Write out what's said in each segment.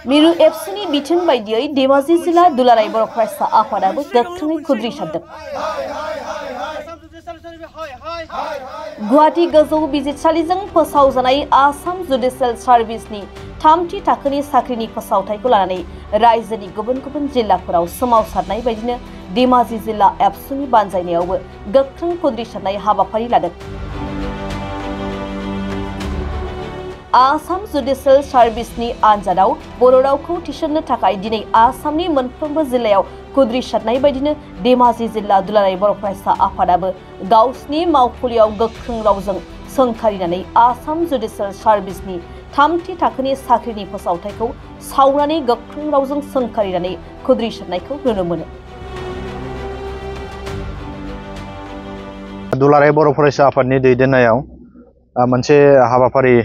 मिरु एबसुनि बिथोन बायदियै धेमाजि जिल्ला दुलाराय बर' फरायसा आफादाबो गोख्रोङै खुद्रि सारदों। गुवाहाटी गोजौ बिजिरसालिजों फोसावजानाय आसाम जुडिसियेल सार्भिसनि थामथि थाखोनि साख्रिनि फोसावथायखौ लानानै रायजोनि गुबुन गुबुन जिल्लाफोराव सोमावसारनाय बायदिनो धेमाजि जिल्ला एबसुनि बानजायनायावबो गोख्रों खुद्रि सारनाय हाबाफारि लादों। आसाम जुडिसियेल सार्भिसनि आनजादाव बर' रावखौ थिसननो थाखाय दिनै आसामनि मोनफ्रोमबो जिल्लायाव खुद्रि सारनाय बायदिनो धेमाजि जिल्ला दुलाराय बर' फरायसा आफादाबो गावसिनि मावखुलियाव गोख्रों रावजों सोंखारिनानै आसाम जुडिसियेल सार्भिसनि थामथि थाखोनि साख्रिनि फोसावथायखौ सावनानै गोख्रों रावजों सोंखारिनानै खुद्रि सारनायखौ नुनो मोनो। दुलाराय बर' फरायसा आफादनि दैदेननायाव मोनसे हाबाफारि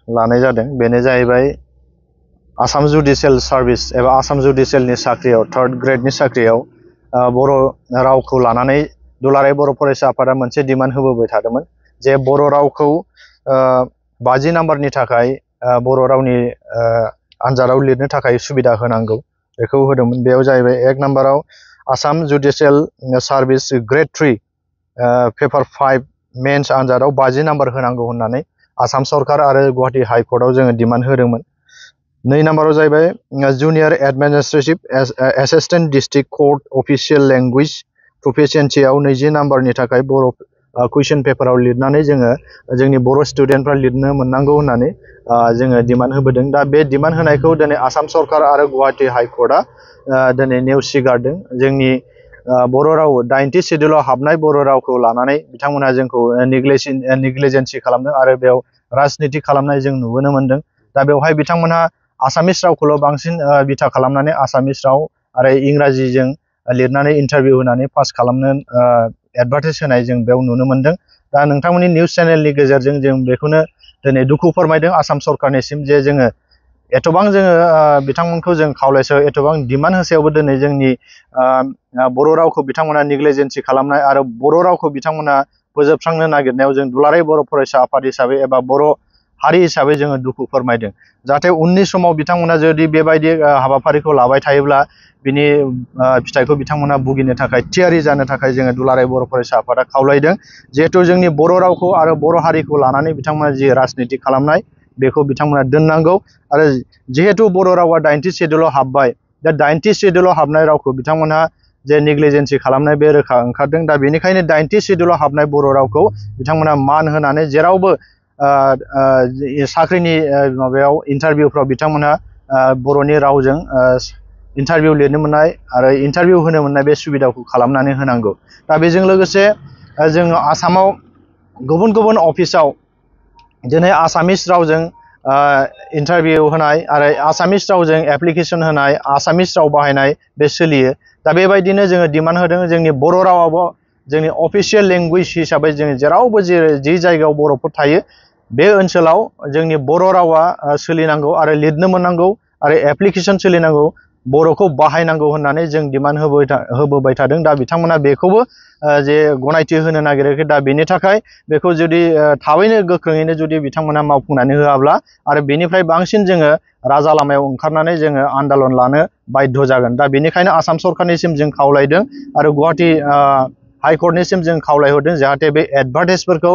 लानाय जादों। बेनो जाहैबाय आसाम जुडिसियेल सार्भिस एबा आसाम जुडिसियेलनि साख्रियाव थार्ड ग्रेडनि साख्रियाव बर' रावखौ लानानै दुलाराय बर' फरायसा आफादा मोनसे डिमान्ड होबोबाय थादोंमोन जे बर' रावखौ 50 नाम्बारनि थाखाय बर' रावनि आनजादाव लिरनो थाखाय सुबिदा होनांगौ बेखौ होदोंमोन। बेयाव जाहैबाय 1 नाम्बाराव Assam judicial service grade 3 paper 5 mains आनजादाव 50 नाम्बार होनांगौ होननानै आसाम सरकार आरो गुवाहाटी हाइकर्टआव जोङो डिमान्ड होदोंमोन। 2 नाम्बाराव जाहैबाय junior administrative assistant district court official language प्रफिसियेन्सियाव 20 नाम्बारनि थाखाय बर' कुइसन पेपाराव लिरनानै जोङो जोंनि बर' स्टुडेन्टफ्रा लिरनो मोननांगौ होननानै जोङो डिमान्ड होबोदों। दा बे डिमान्ड होनायखौ दिनै आसाम सरकार आरो गुवाहाटी हाइकर्टआ दिनै नेवसिगारदों। जोंनि बर' राव 90 सिडिउलाव हाबनाय बर' रावखौ लानानै बिथांमोनहा जोंखौ नेग्लिजेन्सि खालामदों आरो बेयाव राजनिति खालामनाय जों नुबोनो मोनदों। दा बेवहाय बिथांमोनहा आसामिस रावखौल' बांसिन बिथा खालामनानै आसामिस राव आरो इंराजिजों लिरनानै इन्टारभिउ होनानै पास खालामनो एडभार्टाइज होनाय जों बेयाव नुनो मोनदों। दा नोंथांमोननि निउस चेनेलनि गेजेरजों जों बेखौनो दिनै दुखु फोरमायदों आसाम सरकारनिसिम जे जोङो एथबां जोङो बिथांमोनखौ जों खावलायसो एथबां डिमान्ड होसेयावबो दिनै जोंनि बर' रावखौ बिथांमोना नेग्लिजेन्सि खालामनाय आरो बर' रावखौ बिथांमोना फोजोबस्रांनो नागिरनायाव जों दुलाराय बर' फरायसा आफाद हिसाबै एबा बर' हारि हिसाबै जोङो दुखु फोरमायदों। जाहाथे उननि समाव बिथांमोना जुदि बेबायदि हाबाफारिखौ लाबाय थायोब्ला बिनि फिथाइखौ बिथांमोना भुगिनो थाखाय थियारि जानो थाखाय जोङो दुलाराय बर' फरायसा आफादा खावलायदों। जिहेथु जोंनि बर' रावखौ आरो बर' हारिखौ लानानै बिथांमोना जि राजनिति खालामनाय बेखौ बिथांमोना दोननांगौ आरो जिहेतु बर' रावा 90 सिडिउलाव हाबबाय दा 90 सिडिउलाव हाबनाय रावखौ बिथांमोनहा जे नेग्लिजेन्सि खालामनाय बे रोखा ओंखारदों। दा बेनिखायनो 90 सिडिउलाव हाबनाय बर' रावखौ बिथांमोना मान होनानै जेरावबो साख्रिनि माबायाव इन्टारभिउफ्राव बिथांमोनहा बर'नि रावजों इन्टारभिउ लिरनो मोननाय आरो इन्टारभिउ होनो मोननाय बे सुबिदाखौ खालामनानै होनांगौ। दा बेजों लोगोसे जोङो आसामाव गुबुन गुबुन अफिसाव दिनै आसामिस रावजों इन्टारभिउ होनाय आरो आसामिस रावजों एप्लिकेसन होनाय आसामिस राव बाहायनाय बे सोलियो। दा बेबायदिनो जोङो डिमान्ड होदों जोंनि बर' रावाबो जोंनि अफिसियेल लेंगुवेज हिसाबै जोङो जेरावबो जि जायगायाव बर'फोर थायो बे ओनसोलाव जोंनि बर' रावा सोलिनांगौ आरो लिरनो मोननांगौ आरो एप्लिकेसन सोलिनांगौ बर'खौ बाहायनांगौ होननानै जों डिमान्ड होबोबाय थादों। दा बिथांमोना बेखौबो जे गनायथि होनो नागिराखै। दा बेनि थाखाय बेखौ जुदि थाबैनो गोख्रोङैनो जुदि बिथांमोना मावफुंनानै होआब्ला आरो बेनिफ्राय बांसिन जोङो राजा लामायाव ओंखारनानै जोङो आन्दालन लानो बाध्य जागोन। दा बेनिखायनो आसाम सरकारनिसिम जों खावलायदों आरो गुवाहाटी हाइकर्टनिसिम जों खावलायहरदों जाहाथे बे एडभार्टाइजफोरखौ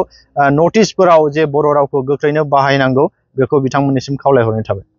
नटिसफोराव जे बर' रावखौ गोख्रैनो बाहायनांगौ बेखौ बिथांमोननिसिम खावलायहरनाय थाबाय।